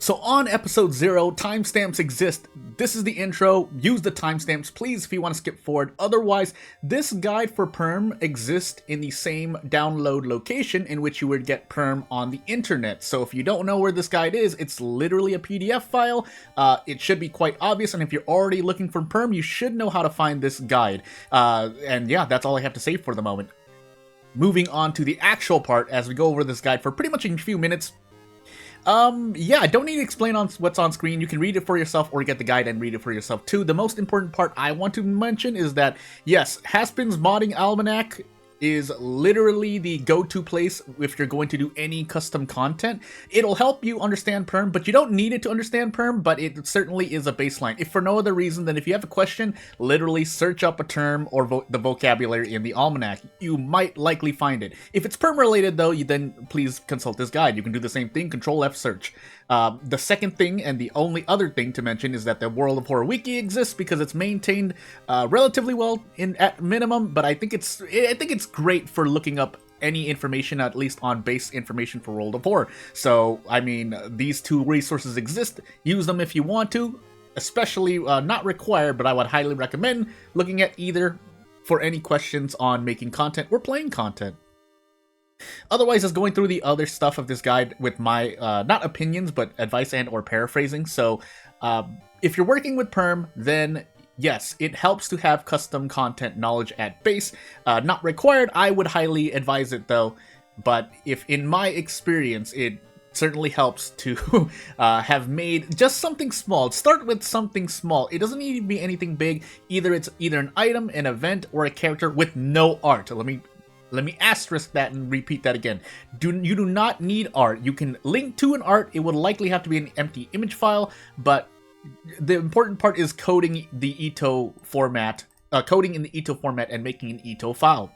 So on episode 0, timestamps exist. This is the intro. Use the timestamps, please, if you want to skip forward. Otherwise, this guide for Perm exists in the same download location in which you would get Perm on the internet. So if you don't know where this guide is, it's literally a PDF file. It should be quite obvious, and if you're already looking for Perm, you should know how to find this guide. And yeah, that's all I have to say for the moment. Moving on to the actual part as we go over this guide for pretty much a few minutes. Yeah, I don't need to explain on what's on screen. You can read it for yourself or get the guide and read it for yourself too. The most important part I want to mention is that, yes, Haspin's Modding Almanac is literally the go-to place if you're going to do any custom content. It'll help you understand Perm, but you don't need it to understand Perm, but it certainly is a baseline. If for no other reason than if you have a question, literally search up a term or the vocabulary in the almanac. You might likely find it. If it's Perm related though, then please consult this guide. You can do the same thing, Control F search. The second thing, and the only other thing to mention, is that the World of Horror Wiki exists because it's maintained relatively well at minimum, but I think it's great for looking up any information, at least on base information for World of Horror. So, I mean, these two resources exist. Use them if you want to, especially not required, but I would highly recommend looking at either for any questions on making content or playing content. Otherwise, just going through the other stuff of this guide with my, not opinions, but advice and or paraphrasing. So, if you're working with Perm, then yes, it helps to have custom content knowledge at base. Not required, I would highly advise it though. But if in my experience, it certainly helps to have made just something small. Start with something small. It doesn't need to be anything big. It's either an item, an event, or a character with no art. Let me asterisk that and repeat that again. You do not need art. You can link to an art. It would likely have to be an empty image file, but the important part is coding the Ito format, coding in the Ito format and making an Ito file.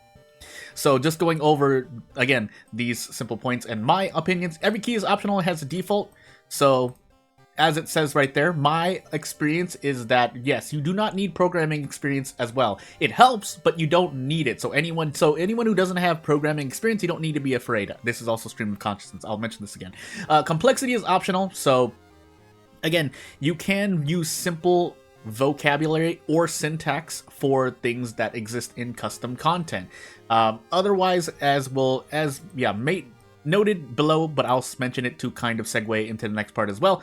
So just going over, again, these simple points and my opinions. Every key is optional and has a default. So as it says right there, my experience is that, yes, you do not need programming experience as well. It helps, but you don't need it. So anyone who doesn't have programming experience, you don't need to be afraid. This is also stream of consciousness. I'll mention this again. Complexity is optional. So again, you can use simple vocabulary or syntax for things that exist in custom content. Otherwise, noted below, but I'll mention it to kind of segue into the next part as well.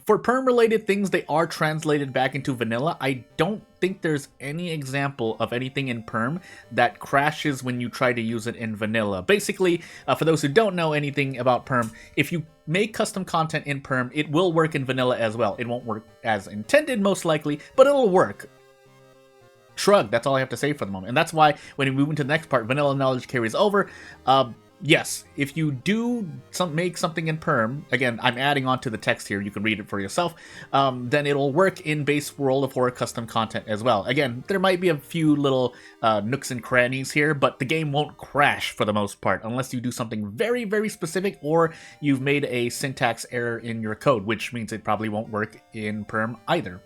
For Perm-related things, they are translated back into vanilla. I don't think there's any example of anything in Perm that crashes when you try to use it in vanilla. Basically, for those who don't know anything about Perm, if you make custom content in Perm, it will work in vanilla as well. It won't work as intended, most likely, but it'll work. Shrug, that's all I have to say for the moment. And that's why when we move into the next part, vanilla knowledge carries over. Yes, if you do make something in Perm, again, I'm adding on to the text here, you can read it for yourself, then it'll work in base World of Horror custom content as well. Again, there might be a few little nooks and crannies here, but the game won't crash for the most part, unless you do something very, very specific, or you've made a syntax error in your code, which means it probably won't work in Perm either.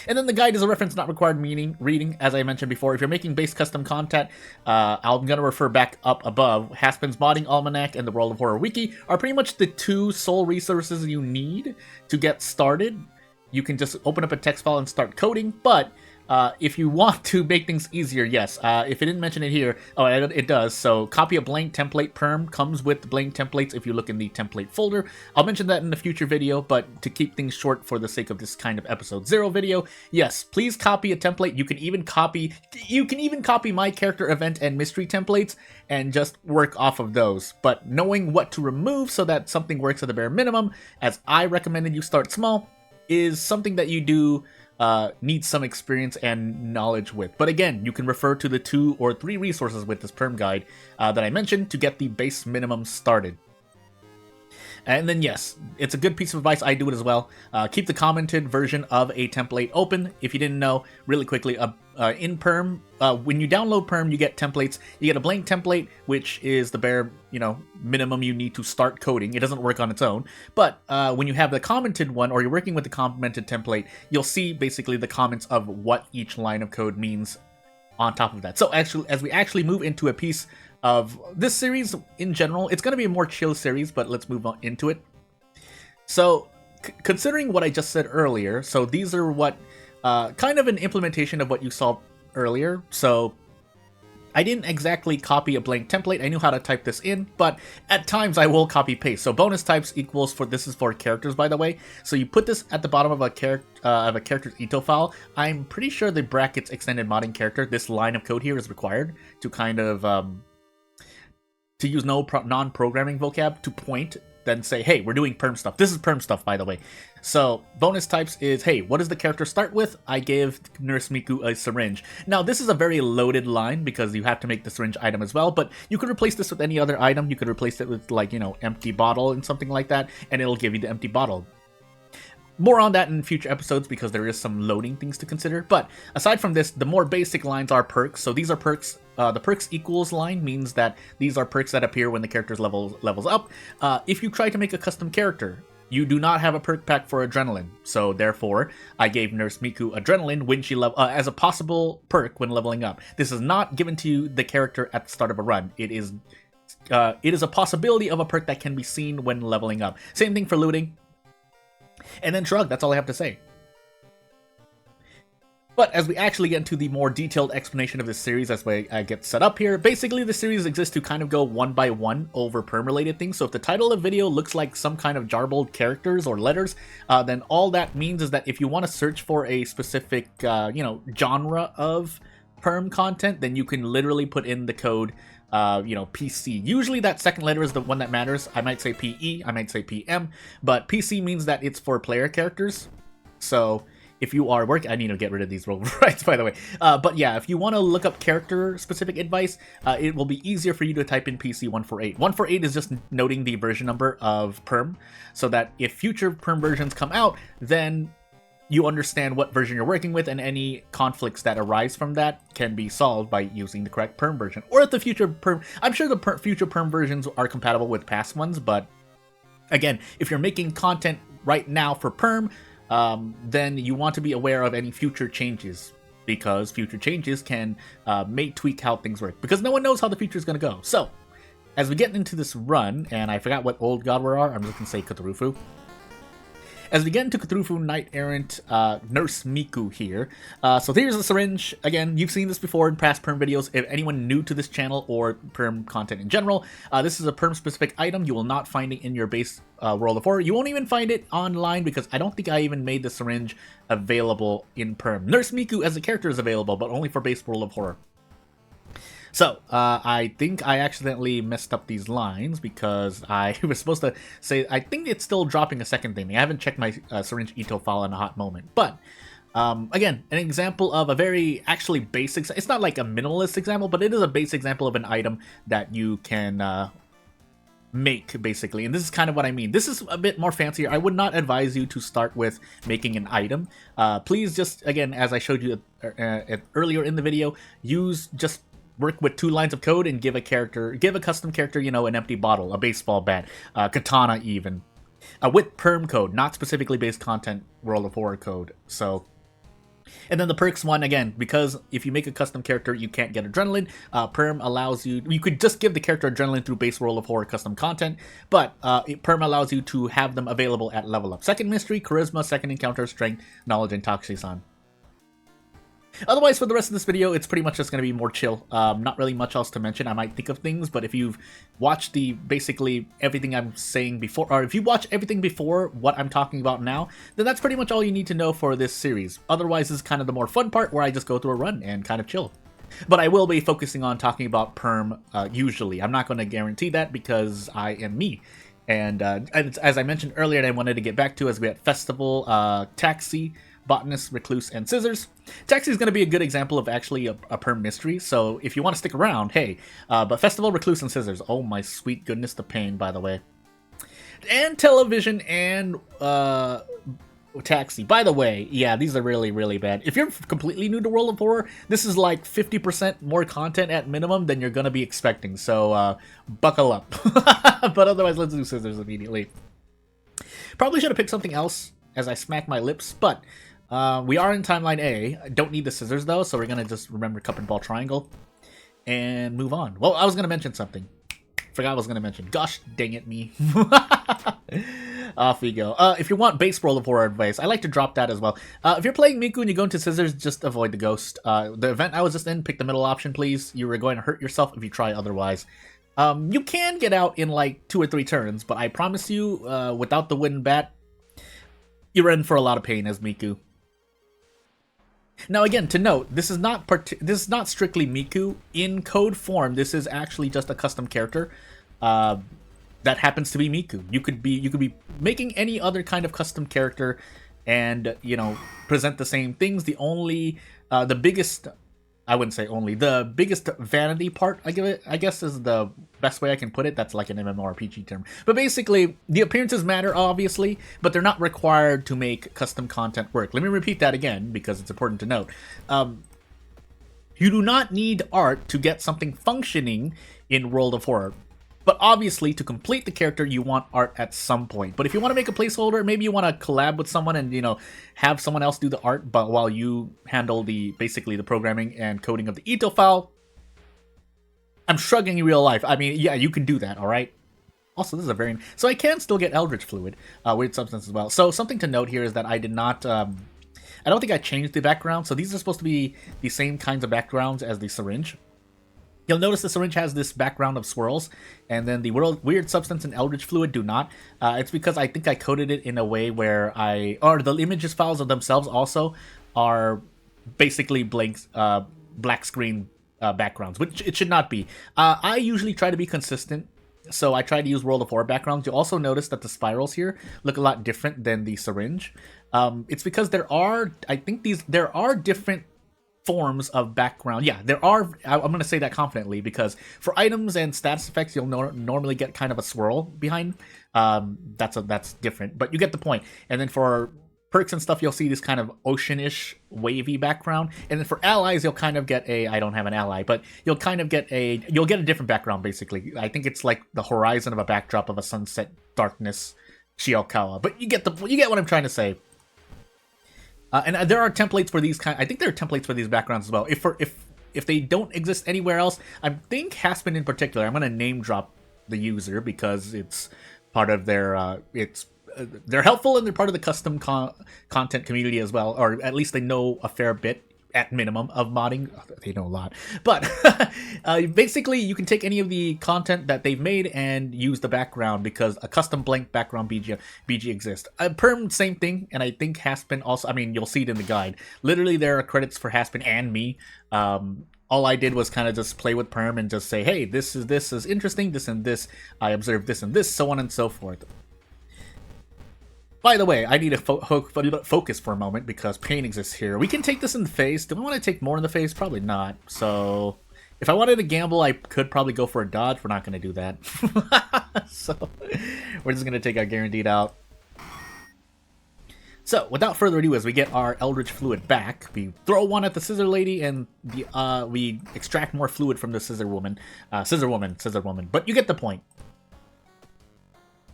And then the guide is a reference not required reading, as I mentioned before. If you're making base custom content, I'm going to refer back up above. Haspin's Modding Almanac and the World of Horror Wiki are pretty much the two sole resources you need to get started. You can just open up a text file and start coding, but if you want to make things easier, yes. If it didn't mention it here, it does. So copy a blank template. Perm comes with blank templates if you look in the template folder. I'll mention that in a future video, but to keep things short for the sake of this kind of episode 0 video, yes, please copy a template. You can even copy my character event and mystery templates and just work off of those. But knowing what to remove so that something works at the bare minimum, as I recommended you start small, is something that you do need some experience and knowledge with. But again, you can refer to the 2 or 3 resources with this Perm guide that I mentioned to get the base minimum started. And then yes, it's a good piece of advice. I do it as well. Keep the commented version of a template open. If you didn't know, really quickly, in Perm, when you download Perm, you get templates. You get a blank template, which is the bare, minimum you need to start coding. It doesn't work on its own. But when you have the commented one, or you're working with the commented template, you'll see basically the comments of what each line of code means on top of that. So actually, as we actually move into a piece of this series in general, it's going to be a more chill series, but let's move on into it. So, considering what I just said earlier, so these are what, kind of an implementation of what you saw earlier. So, I didn't exactly copy a blank template. I knew how to type this in, but at times I will copy paste. So bonus types equals for, this is for characters, by the way. So you put this at the bottom of a character's ito file. I'm pretty sure the brackets extended modding character, this line of code here is required to kind of to use non-programming vocab to point, then say, hey, we're doing perm stuff. This is perm stuff, by the way. So bonus types is, hey, what does the character start with? I give Nurse Miku a syringe. Now, this is a very loaded line because you have to make the syringe item as well, but you could replace this with any other item. You could replace it with, like, you know, empty bottle and something like that, and it'll give you the empty bottle. More on that in future episodes because there is some loading things to consider. But aside from this, the more basic lines are perks. So these are perks. The perks equals line means that these are perks that appear when the character's levels up. If you try to make a custom character, you do not have a perk pack for adrenaline. So therefore, I gave Nurse Miku adrenaline when she as a possible perk when leveling up. This is not given to the character at the start of a run. It is a possibility of a perk that can be seen when leveling up. Same thing for looting. And then shrug, that's all I have to say. But as we actually get into the more detailed explanation of this series as I get set up here, basically the series exists to kind of go one by one over perm-related things. So if the title of the video looks like some kind of jarbled characters or letters, then all that means is that if you want to search for a specific, genre of perm content, then you can literally put in the code PC. Usually that second letter is the one that matters. I might say PE, I might say PM, but PC means that it's for player characters. So if you are I need to get rid of these role rights, by the way. But yeah, if you want to look up character-specific advice, it will be easier for you to type in PC148. 148 is just noting the version number of perm, so that if future perm versions come out, then you understand what version you're working with, and any conflicts that arise from that can be solved by using the correct perm version. Or if the future perm, I'm sure the future perm versions are compatible with past ones, but again, if you're making content right now for perm, then you want to be aware of any future changes, because future changes can may tweak how things work, because no one knows how the future is going to go. So, as we get into this run, and I forgot what old god we are, I'm just going to say Cthulhu. As we get into Cthulhu Knight Errant Nurse Miku here, so here's the syringe. Again, you've seen this before in past perm videos. If anyone new to this channel or perm content in general, this is a perm-specific item. You will not find it in your base World of Horror. You won't even find it online because I don't think I even made the syringe available in perm. Nurse Miku as a character is available, but only for base World of Horror. So, I think I accidentally messed up these lines because I was supposed to say, I think it's still dropping a second thing. I haven't checked my syringe ito file in a hot moment. But, again, an example of a very actually basic, it's not like a minimalist example, but it is a base example of an item that you can make, basically. And this is kind of what I mean. This is a bit more fancier. I would not advise you to start with making an item. Please just, again, as I showed you earlier in the video, work with 2 lines of code and give a custom character, an empty bottle, a baseball bat, katana even, with perm code, not specifically based content World of Horror code. So, and then the perks one, again, because if you make a custom character, you can't get adrenaline. Perm allows you could just give the character adrenaline through base World of Horror custom content, but perm allows you to have them available at level up. Second mystery, charisma, second encounter, strength, knowledge, and toxicon. Otherwise, for the rest of this video, it's pretty much just going to be more chill. Not really much else to mention. I might think of things, but if you've watched basically everything I'm saying before, or if you watch everything before what I'm talking about now, then that's pretty much all you need to know for this series. Otherwise, this is kind of the more fun part where I just go through a run and kind of chill. But I will be focusing on talking about perm usually. I'm not going to guarantee that because I am me. And as I mentioned earlier, and I wanted to get back to, as we had Festival, Taxi, Botanist, Recluse, and Scissors. Taxi is going to be a good example of actually a perm mystery, so if you want to stick around, hey. But Festival, Recluse, and Scissors. Oh my sweet goodness, the pain, by the way. And Television and Taxi. By the way, yeah, these are really, really bad. If you're completely new to World of Horror, this is like 50% more content at minimum than you're going to be expecting, so buckle up. But otherwise, let's do Scissors immediately. Probably should have picked something else as I smack my lips, but we are in Timeline A. I don't need the scissors, though, so we're going to just remember cup and ball triangle and move on. Well, I was going to mention something. Forgot what I was going to mention. Gosh dang it, me. Off we go. If you want base World of Horror advice, I like to drop that as well. If you're playing Miku and you go into scissors, just avoid the ghost. The event I was just in, pick the middle option, please. You are going to hurt yourself if you try otherwise. You can get out in like 2 or 3 turns, but I promise you, without the wooden bat, you're in for a lot of pain as Miku. Now again, to note, this is not strictly Miku in code form. This is actually just a custom character that happens to be Miku. You could be making any other kind of custom character, and present the same things. The only the biggest, I wouldn't say only, the biggest vanity part I guess is the best way I can put it. That's like an MMORPG term. But basically, the appearances matter, obviously, but they're not required to make custom content work. Let me repeat that again, because it's important to note. You do not need art to get something functioning in World of Horror. But obviously, to complete the character, you want art at some point. But if you want to make a placeholder, maybe you want to collab with someone and, have someone else do the art, but while you handle basically the programming and coding of the Ito file, I'm shrugging in real life. I mean, yeah, you can do that, all right? Also, this is a very... So I can still get Eldritch Fluid, weird substance as well. So something to note here is that I did not... I don't think I changed the background, so these are supposed to be the same kinds of backgrounds as the syringe. You'll notice the syringe has this background of swirls, and then the weird substance and Eldritch Fluid do not. It's because I think I coded it in a way where the images files of themselves also are basically black screen backgrounds, which it should not be. I usually try to be consistent, so I try to use World of Horror backgrounds. You'll also notice that the spirals here look a lot different than the syringe. It's because there are different forms of background. Yeah, there are. I'm going to say that confidently because for items and status effects, you'll normally get kind of a swirl behind. That's different, but you get the point. And then for perks and stuff, you'll see this kind of ocean-ish wavy background. And then for allies, you'll kind of get I don't have an ally, but you'll kind of get a different background basically. I think it's like the horizon of a backdrop of a sunset darkness Shiokawa. But you get what I'm trying to say. And there are templates for these I think there are templates for these backgrounds as well. If they don't exist anywhere else, I think Haspin in particular, I'm going to name drop the user because it's part of their they're helpful and they're part of the custom content community as well, or at least they know a fair bit at minimum of modding. They know a lot, but basically you can take any of the content that they've made and use the background because a custom blank background BG exists. Perm, same thing, and I think Haspin also. I mean, you'll see it in the guide. Literally, there are credits for Haspin and me. All I did was kind of just play with Perm and just say, hey, this is interesting, this and this. I observed this and this, so on and so forth. By the way, I need to focus for a moment because pain exists here. We can take this in the face. Do I want to take more in the face? Probably not. So, if I wanted to gamble, I could probably go for a dodge. We're not going to do that. So, we're just going to take our guaranteed out. So, without further ado, as we get our Eldritch Fluid back, we throw one at the Scissor Lady, and we extract more fluid from the Scissor Woman. Scissor Woman. But you get the point.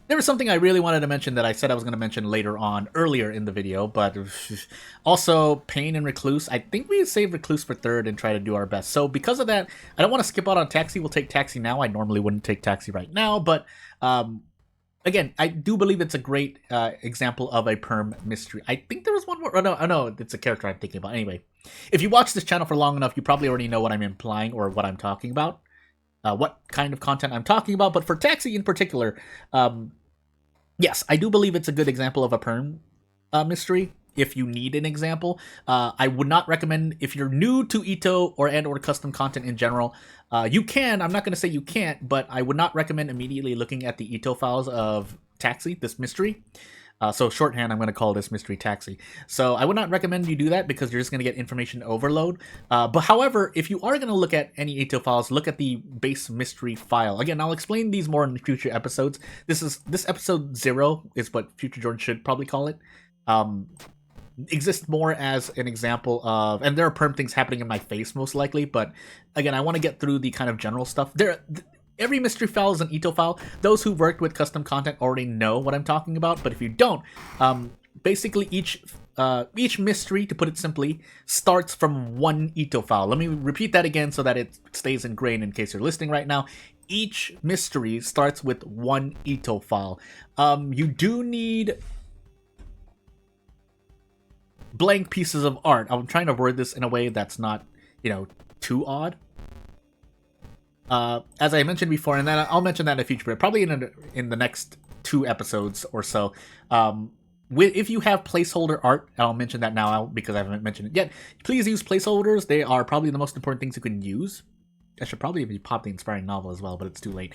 There was something I really wanted to mention that I said I was going to mention earlier in the video, but also Pain and Recluse. I think we save Recluse for third and try to do our best. So because of that, I don't want to skip out on Taxi. We'll take Taxi now. I normally wouldn't take Taxi right now, but again, I do believe it's a great example of a perm mystery. I think there was one more. Oh no, it's a character I'm thinking about. Anyway, if you watch this channel for long enough, you probably already know what I'm implying or what I'm talking about. What kind of content I'm talking about, but for Taxi in particular, yes, I do believe it's a good example of a perm mystery. If you need an example, I would not recommend, if you're new to Ito or custom content in general, you can, I'm not going to say you can't, but I would not recommend immediately looking at the Ito files of Taxi, this mystery. So shorthand, I'm going to call this Mystery Taxi. So I would not recommend you do that because you're just going to get information overload. But however, if you are going to look at any Ito files, look at the base mystery file. Again, I'll explain these more in future episodes. This episode 0 is what Future Jordan should probably call it. Exists more as an example of, and there are perm things happening in my face most likely, but again, I want to get through the kind of general stuff. Every mystery file is an Ito file. Those who worked with custom content already know what I'm talking about, but if you don't, basically each mystery, to put it simply, starts from one Ito file. Let me repeat that again so that it stays ingrained in case you're listening right now. each mystery starts with 1 Ito file. You do need blank pieces of art. I'm trying to word this in a way that's not, too odd. As I mentioned before, and then I'll mention that in the future, but probably in the next 2 episodes or so. If you have placeholder art, I'll mention that now because I haven't mentioned it yet. Please use placeholders. They are probably the most important things you can use. I should probably pop the inspiring novel as well, but it's too late.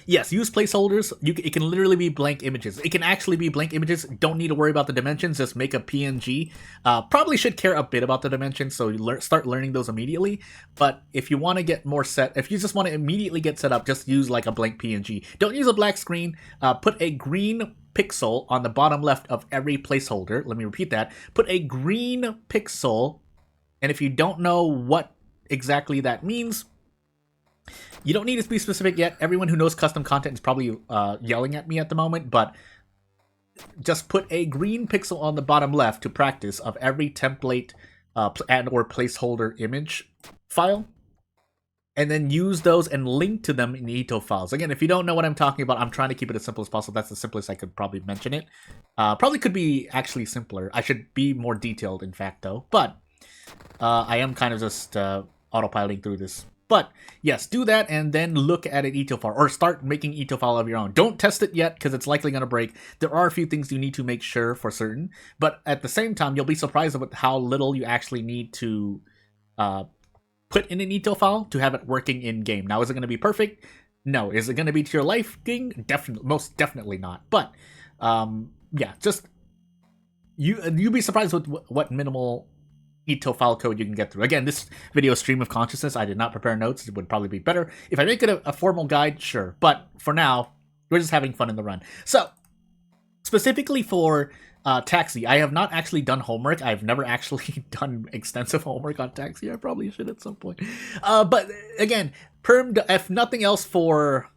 Yes, use placeholders. It can literally be blank images. It can actually be blank images. Don't need to worry about the dimensions. Just make a PNG. Probably should care a bit about the dimensions, so you start learning those immediately. But if you want to get more set, if you just want to immediately get set up, just use like a blank PNG. Don't use a black screen. Put a green pixel on the bottom left of every placeholder. Let me repeat that. Put a green pixel, and if you don't know what exactly that means, you don't need to be specific yet. Everyone who knows custom content is probably yelling at me at the moment, but just put a green pixel on the bottom left to practice of every template and or placeholder image file, and then use those and link to them in Ito files. Again, if you don't know what I'm talking about, I'm trying to keep it as simple as possible. That's the simplest I could probably mention it. Probably could be actually simpler. I should be more detailed, in fact, though. But I am kind of just autopiloting through this. But yes, do that and then look at an Ito file, or start making Ito file of your own. Don't test it yet because it's likely going to break. There are a few things you need to make sure for certain, but at the same time, you'll be surprised about how little you actually need to put in an Ito file to have it working in game. Now, is it going to be perfect? No. Is it going to be to your liking? Definitely, most definitely not. But yeah, just you'd be surprised with what minimal Ito file code you can get through. Again, this video is stream of consciousness. I did not prepare notes. It would probably be better if I make it a formal guide, sure. But for now, we're just having fun in the run. So, specifically for Taxi, I have not actually done homework. I've never actually done extensive homework on Taxi. I probably should at some point. But again, Perm, if nothing else for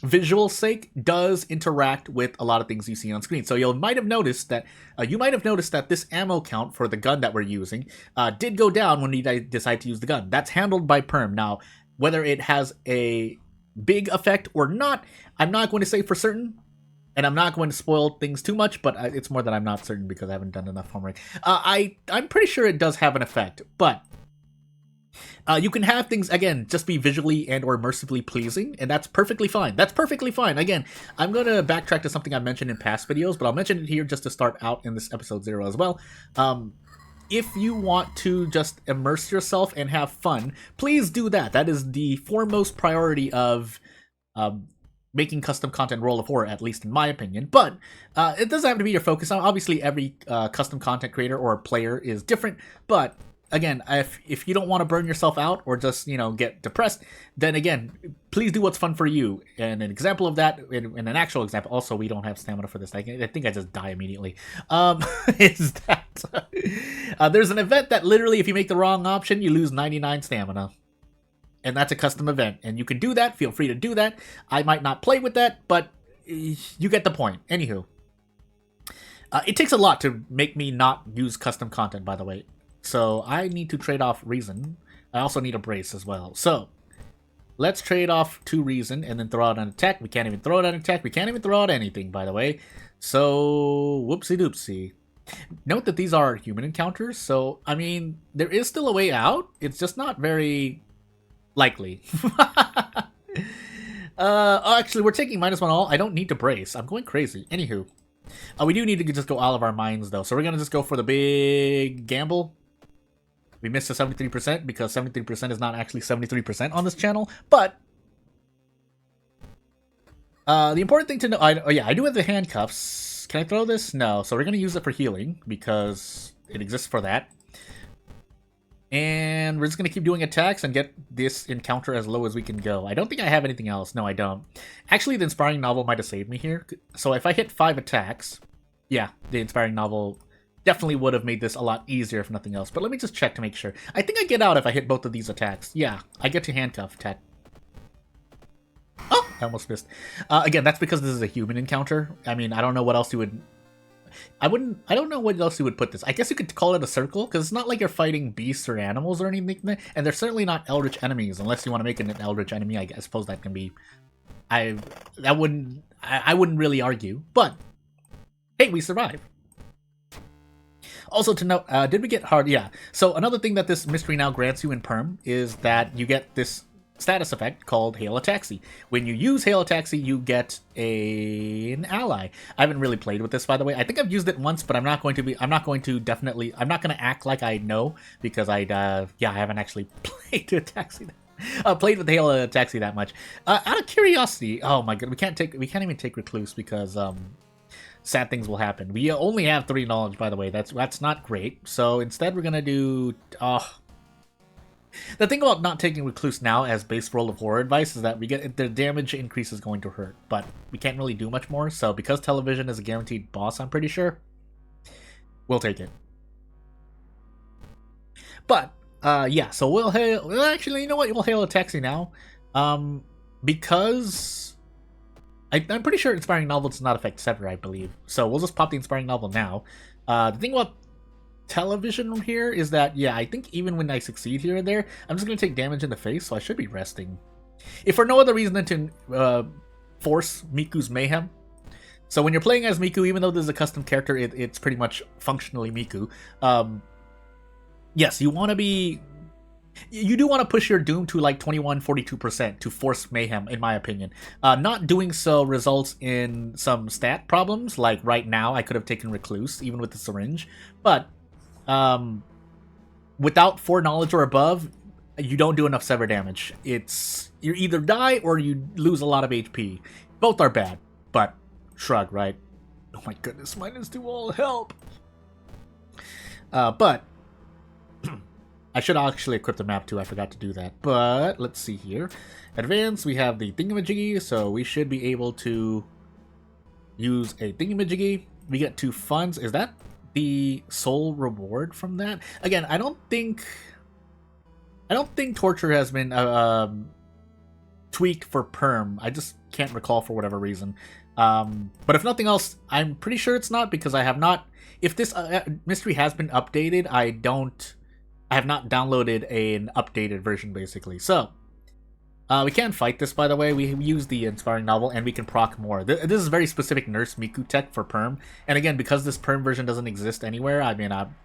visual sake, does interact with a lot of things you see on screen. So you might have noticed that this ammo count for the gun that we're using did go down when we decide to use the gun. That's handled by Perm. Now, whether it has a big effect or not, I'm not going to say for certain, and I'm not going to spoil things too much, but it's more that I'm not certain because I haven't done enough homework. I'm pretty sure it does have an effect, but you can have things, again, just be visually and or immersively pleasing, and that's perfectly fine. That's perfectly fine. Again, I'm going to backtrack to something I mentioned in past videos, but I'll mention it here just to start out in this episode 0 as well. If you want to just immerse yourself and have fun, please do that. That is the foremost priority of making custom content Roll of Horror, at least in my opinion. But it doesn't have to be your focus. Obviously, every custom content creator or player is different, but again, if you don't want to burn yourself out or just, get depressed, then again, please do what's fun for you. And an example of that, in an actual example, also, we don't have stamina for this. I think I just die immediately. Is that there's an event that literally, if you make the wrong option, you lose 99 stamina. And that's a custom event. And you can do that. Feel free to do that. I might not play with that, but you get the point. Anywho. It takes a lot to make me not use custom content, by the way. So I need to trade off reason. I also need a brace as well. So let's trade off 2 reason and then throw out an attack. We can't even throw out an attack. We can't even throw out anything, by the way. So whoopsie doopsie. Note that these are human encounters. So, I mean, there is still a way out. It's just not very likely. Actually, we're taking -1 all. I don't need to brace. I'm going crazy. Anywho. We do need to just go all of our minds, though. So we're going to just go for the big gamble. We missed a 73% because 73% is not actually 73% on this channel. But the important thing to know... I do have the handcuffs. Can I throw this? No. So we're going to use it for healing because it exists for that. And we're just going to keep doing attacks and get this encounter as low as we can go. I don't think I have anything else. No, I don't. Actually, the Inspiring Novel might have saved me here. So if I hit 5 attacks, yeah, the Inspiring Novel definitely would have made this a lot easier if nothing else. But let me just check to make sure. I think I get out if I hit both of these attacks. Yeah, I get to handcuff attack. Oh, I almost missed. Again, that's because this is a human encounter. I mean, I don't know what else you would I don't know what else you would put this. I guess you could call it a circle, because it's not like you're fighting beasts or animals or anything, and they're certainly not eldritch enemies, unless you want to make it an eldritch enemy. I suppose that can be... I wouldn't really argue, but hey, we survived. Also to note, did we get hard? Yeah. So another thing that this mystery now grants you in Perm is that you get this status effect called Hail Ataxi. When you use Hail Ataxi, you get an ally. I haven't really played with this, by the way. I think I've used it once, but I'm not going to act like I know, because I haven't actually played Ataxi. Played with Hail Ataxi that much. Out of curiosity, oh my god, we can't even take Recluse because sad things will happen. We only have 3 knowledge, by the way. That's not great. So instead, we're gonna do. The thing about not taking Recluse now as base roll of horror advice is that we get the damage increase is going to hurt, but we can't really do much more. So because Television is a guaranteed boss, I'm pretty sure we'll take it. But yeah, so we'll hail. Well, actually, you know what? We'll Hail Ataxi now, because I'm pretty sure Inspiring Novel does not affect Sever, I believe. So we'll just pop the Inspiring Novel now. The thing about Television here is that, yeah, I think even when I succeed here and there, I'm just going to take damage in the face, so I should be resting. If for no other reason than to force Miku's Mayhem. So when you're playing as Miku, even though this is a custom character, it's pretty much functionally Miku. Yes, you want to be... You do want to push your Doom to like 21-42% to force Mayhem, in my opinion. Not doing so results in some stat problems, like right now I could have taken Recluse, even with the syringe. But without 4 knowledge or above, you don't do enough Sever damage. You either die or you lose a lot of HP. Both are bad, but shrug, right? Oh my goodness, -2 all help! But... I should actually equip the map too, I forgot to do that. But, let's see here. Advanced, we have the Thingamajiggy, so we should be able to use a Thingamajiggy. We get 2 funds. Is that the sole reward from that? Again, I don't think Torture has been tweaked for Perm. I just can't recall for whatever reason. But if nothing else, I'm pretty sure it's not, because I have not... If this mystery has been updated, I have not downloaded an updated version, basically. So, we can fight this, by the way. We use the Inspiring Novel, and we can proc more. This is very specific Nurse Miku tech for Perm. And again, because this Perm version doesn't exist anywhere, I mean, I'm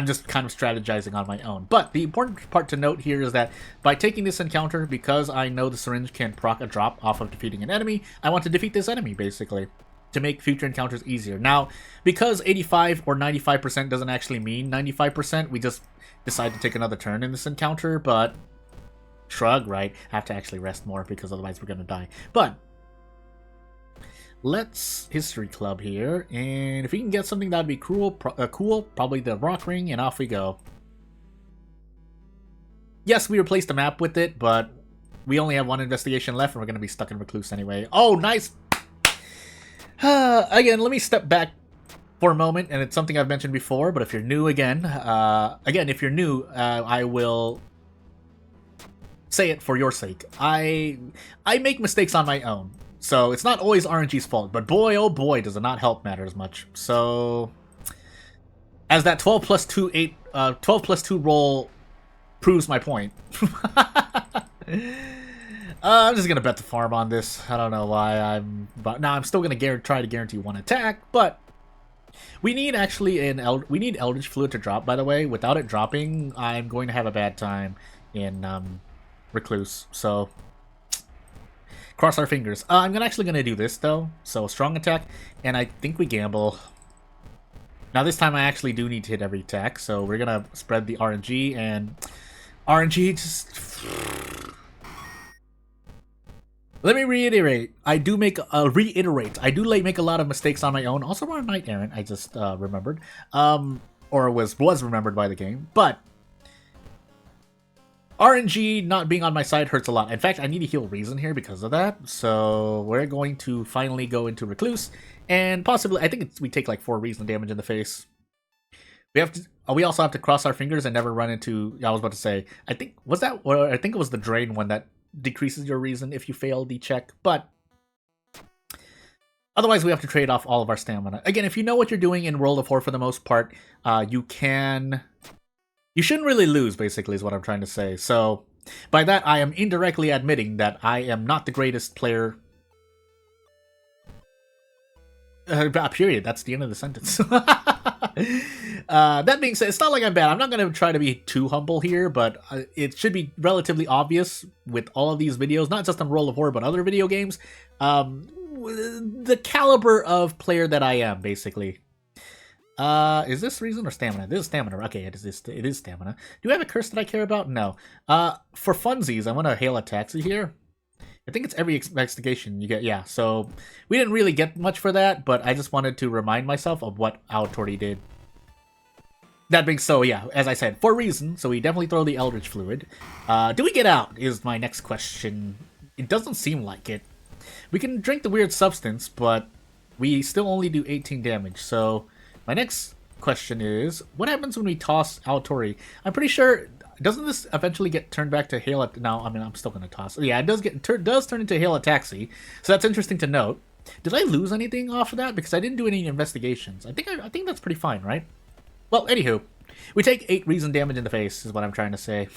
just kind of strategizing on my own. But the important part to note here is that by taking this encounter, because I know the syringe can proc a drop off of defeating an enemy, I want to defeat this enemy, basically, to make future encounters easier. Now, because 85 or 95% doesn't actually mean 95%, we just decide to take another turn in this encounter, but shrug, right? Have to actually rest more, because otherwise we're gonna die. But let's History Club here, and if we can get something that'd be cool, probably the Rock Ring, and off we go. Yes, we replaced the map with it, but we only have 1 investigation left, and we're gonna be stuck in Recluse anyway. Oh, nice! Again, let me step back for a moment, and it's something I've mentioned before, but if you're new if you're new, I will say it for your sake. I make mistakes on my own, so it's not always RNG's fault, but boy, oh boy, does it not help matters much. So, as that 12 plus 2 roll proves my point. I'm just gonna bet the farm on this. I don't know why I'm still gonna try to guarantee 1 attack, but we need we need Eldritch Fluid to drop, by the way. Without it dropping, I'm going to have a bad time in Recluse. So cross our fingers. I'm actually gonna do this though. So strong attack, and I think we gamble. Now this time I actually do need to hit every attack, so we're gonna spread the RNG, and RNG just... Let me reiterate. I do make a lot of mistakes on my own. Also, we're a Knight Errant. I just remembered, or was remembered by the game. But RNG not being on my side hurts a lot. In fact, I need to heal Reason here because of that. So we're going to finally go into Recluse, and possibly, I think we take like 4 Reason damage in the face. We have to. We also have to cross our fingers and never run into. I was about to say. I think it was the Drain one that decreases your Reason if you fail the check, but Otherwise, we have to trade off all of our stamina. Again, if you know what you're doing in World of War for the most part, you shouldn't really lose, basically, is what I'm trying to say. So, by that, I am indirectly admitting that I am not the greatest player. Period. That's the end of the sentence. That being said, it's not like I'm bad. I'm not going to try to be too humble here, but it should be relatively obvious with all of these videos, not just on World of War, but other video games, the caliber of player that I am, basically. Is this reason or stamina? This is stamina. Okay, it is stamina. Do I have a curse that I care about? No. For funsies, I want to hail a taxi here. I think it's every investigation you get. Yeah, so we didn't really get much for that, but I just wanted to remind myself of what Autori did. That being so, yeah, as I said, for reason, so we definitely throw the Eldritch Fluid. Do we get out, is my next question. It doesn't seem like it. We can drink the weird substance, but we still only do 18 damage, so my next question is, what happens when we toss Autori? I'm pretty sure, doesn't this eventually get turned back to Hail? No, I mean, I'm still going to toss. Yeah, it does turn into Hail a Taxi, so that's interesting to note. Did I lose anything off of that? Because I didn't do any investigations. I think that's pretty fine, right? Well, anywho, we take 8 reason damage in the face, is what I'm trying to say.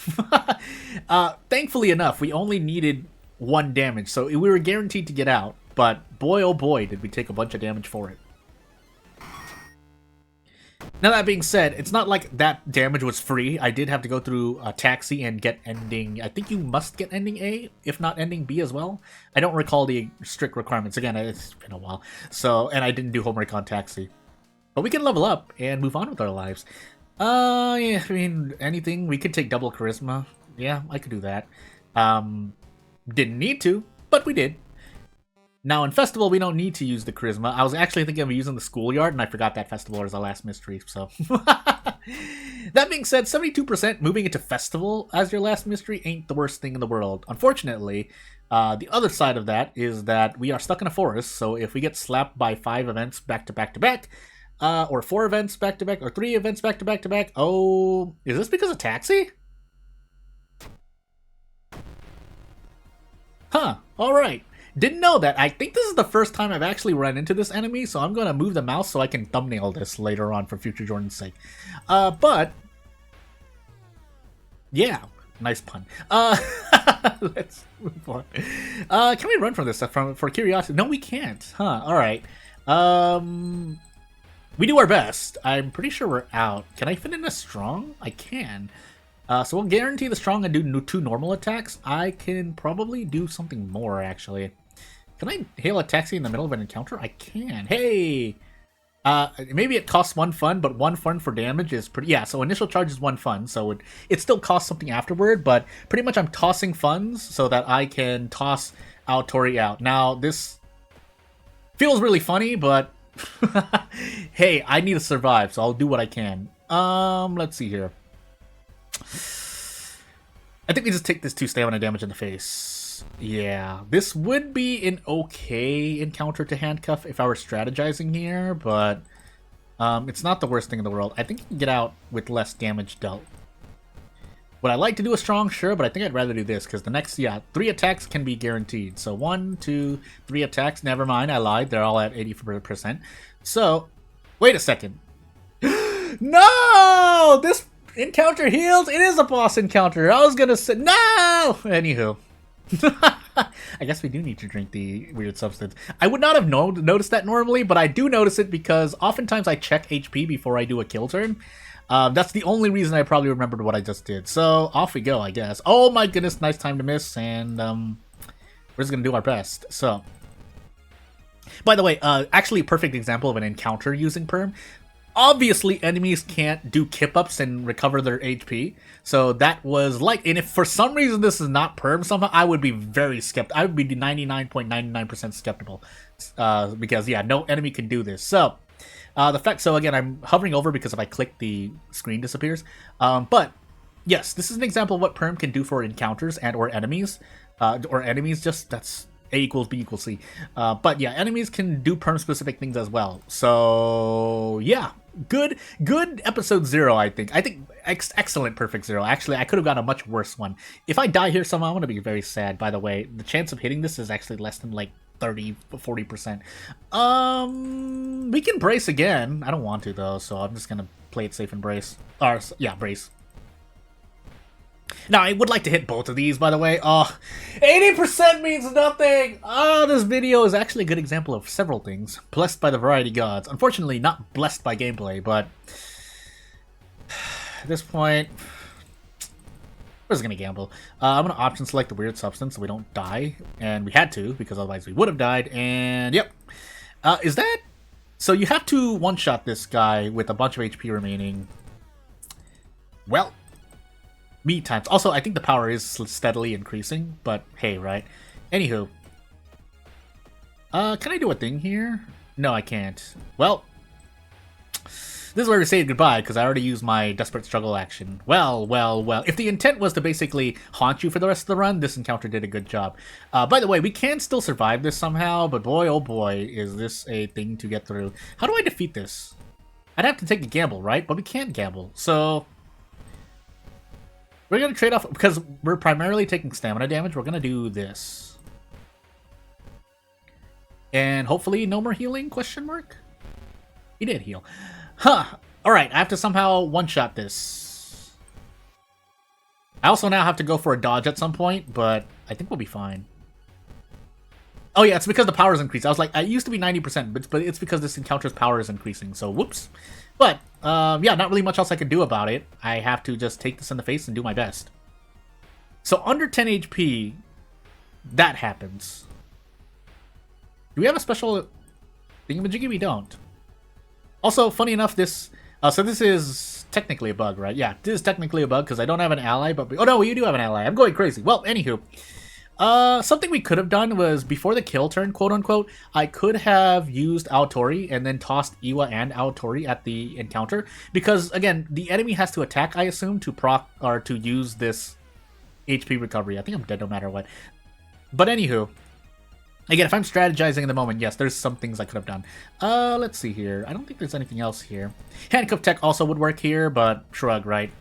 Thankfully enough, we only needed 1 damage, so we were guaranteed to get out, but boy oh boy did we take a bunch of damage for it. Now that being said, it's not like that damage was free. I did have to go through a taxi and get ending, I think you must get ending A, if not ending B as well. I don't recall the strict requirements. Again, it's been a while. So, and I didn't do homework on taxi. But we can level up and move on with our lives. Yeah, I mean, anything. We could take double charisma. Yeah, I could do that. Didn't need to, but we did. Now, in Festival, we don't need to use the Charisma. I was actually thinking of using the Schoolyard, and I forgot that Festival was our last mystery, so... That being said, 72% moving into Festival as your last mystery ain't the worst thing in the world. Unfortunately, the other side of that is that we are stuck in a forest, so if we get slapped by 5 events back-to-back-to-back, or 4 events back-to-back, or 3 events back-to-back-to-back, oh... Is this because of Taxi? Huh, alright. Didn't know that. I think this is the first time I've actually run into this enemy, so I'm going to move the mouse so I can thumbnail this later on for future Jordan's sake. But... Yeah, nice pun. Let's move on. Can we run from this stuff for curiosity? No, we can't. Huh, alright. We do our best. I'm pretty sure we're out. Can I fit in a strong? I can. So we'll guarantee the strong and do 2 normal attacks. I can probably do something more, actually. Can I hail a taxi in the middle of an encounter? I can. Hey! Maybe it costs 1 fun, but 1 fun for damage is pretty... Yeah, so initial charge is 1 fun, so it still costs something afterward, but pretty much I'm tossing funds so that I can toss Autori out. Now, this feels really funny, but... hey, I need to survive, so I'll do what I can. Let's see here. I think we just take this 2 stamina damage in the face. Yeah, this would be an okay encounter to handcuff if I were strategizing here, but it's not the worst thing in the world. I think you can get out with less damage dealt. Would I like to do a strong? Sure, but I think I'd rather do this, because the next, 3 attacks can be guaranteed. So 1, 2, 3 attacks. Never mind, I lied. They're all at 80%. So, wait a second. No! This encounter heals? It is a boss encounter. I was gonna say, no! Anywho. I guess we do need to drink the weird substance. I would not have noticed that normally, but I do notice it because oftentimes I check HP before I do a kill turn. That's the only reason I probably remembered what I just did. So, off we go, I guess. Oh my goodness, nice time to miss, and we're just gonna do our best. So, by the way, actually a perfect example of an encounter using Perm. Obviously, enemies can't do kip-ups and recover their HP, so that was like... And if for some reason this is not Perm somehow, I would be very skeptical. I would be 99.99% skeptical, because, yeah, no enemy can do this. So, so again, I'm hovering over because if I click, the screen disappears. But, yes, this is an example of what Perm can do for encounters and or enemies. That's... A equals B equals C. But yeah, enemies can do perm-specific things as well. So, yeah. Good episode 0, I think. Excellent perfect 0. Actually, I could have got a much worse one. If I die here somehow, I'm going to be very sad, by the way. The chance of hitting this is actually less than, like, 30, 40%. We can brace again. I don't want to, though, so I'm just gonna play it safe and brace. Or, yeah, brace. Now, I would like to hit both of these, by the way. 80% means nothing! This video is actually a good example of several things. Blessed by the variety gods. Unfortunately, not blessed by gameplay, but... at this point... we're just gonna gamble. I'm gonna option select the weird substance so we don't die. And we had to, because otherwise we would have died. And, yep. Is that... so you have to one-shot this guy with a bunch of HP remaining. Well... me times. Also, I think the power is steadily increasing, but hey, right? Anywho. Can I do a thing here? No, I can't. Well, this is where we say goodbye, because I already used my Desperate Struggle action. Well. If the intent was to basically haunt you for the rest of the run, this encounter did a good job. By the way, we can still survive this somehow, but boy, oh boy, is this a thing to get through. How do I defeat this? I'd have to take a gamble, right? But we can't gamble, so... we're going to trade off, because we're primarily taking stamina damage, we're going to do this. And hopefully no more healing, question mark? He did heal. Huh. Alright, I have to somehow one-shot this. I also now have to go for a dodge at some point, but I think we'll be fine. Oh yeah, it's because the power is increased. I was like, I used to be 90%, but it's because this encounter's power is increasing, so whoops. But, yeah, not really much else I can do about it. I have to just take this in the face and do my best. So under 10 HP, that happens. Do we have a special thingamajiggy? We don't. Also, funny enough, this... so this is technically a bug, right? Yeah, this is technically a bug because I don't have an ally, but... oh no, you do have an ally. I'm going crazy. Well, anywho... something we could have done was, before the kill turn, quote-unquote, I could have used Aotori and then tossed Iwa and Aotori at the encounter. Because, again, the enemy has to attack, I assume, to proc, or to use this HP recovery. I think I'm dead no matter what. But anywho, again, if I'm strategizing in the moment, yes, there's some things I could have done. Let's see here. I don't think there's anything else here. Handcuff tech also would work here, but shrug, right?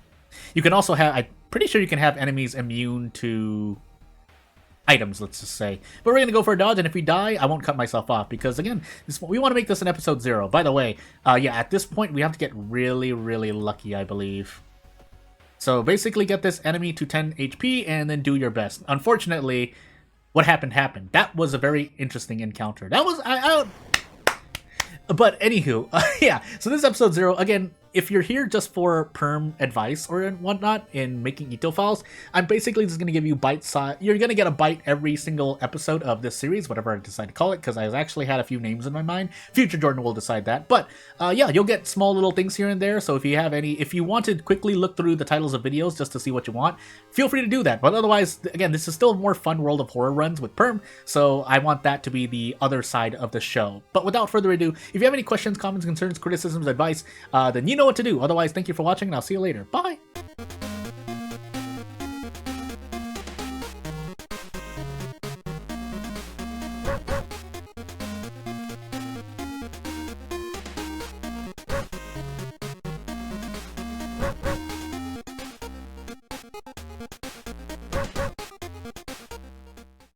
You can also have... I'm pretty sure you can have enemies immune to... items, let's just say. But we're going to go for a dodge, and if we die, I won't cut myself off, because, again, we want to make this an episode 0. By the way, yeah, at this point, we have to get really, really lucky, I believe. So, basically, get this enemy to 10 HP, and then do your best. Unfortunately, what happened happened. That was a very interesting encounter. That was... But, anywho, yeah, so this is episode 0. Again, if you're here just for perm advice or whatnot in making Ito files, I'm basically just going to give you bite-size... you're going to get a bite every single episode of this series, whatever I decide to call it, because I actually had a few names in my mind. Future Jordan will decide that. But, yeah, you'll get small little things here and there, so if you have any... if you want to quickly look through the titles of videos just to see what you want, feel free to do that. But otherwise, again, this is still a more fun World of Horror runs with perm, so I want that to be the other side of the show. But without further ado, if you have any questions, comments, concerns, criticisms, advice, then you know what to do. Otherwise, thank you for watching, and I'll see you later. Bye!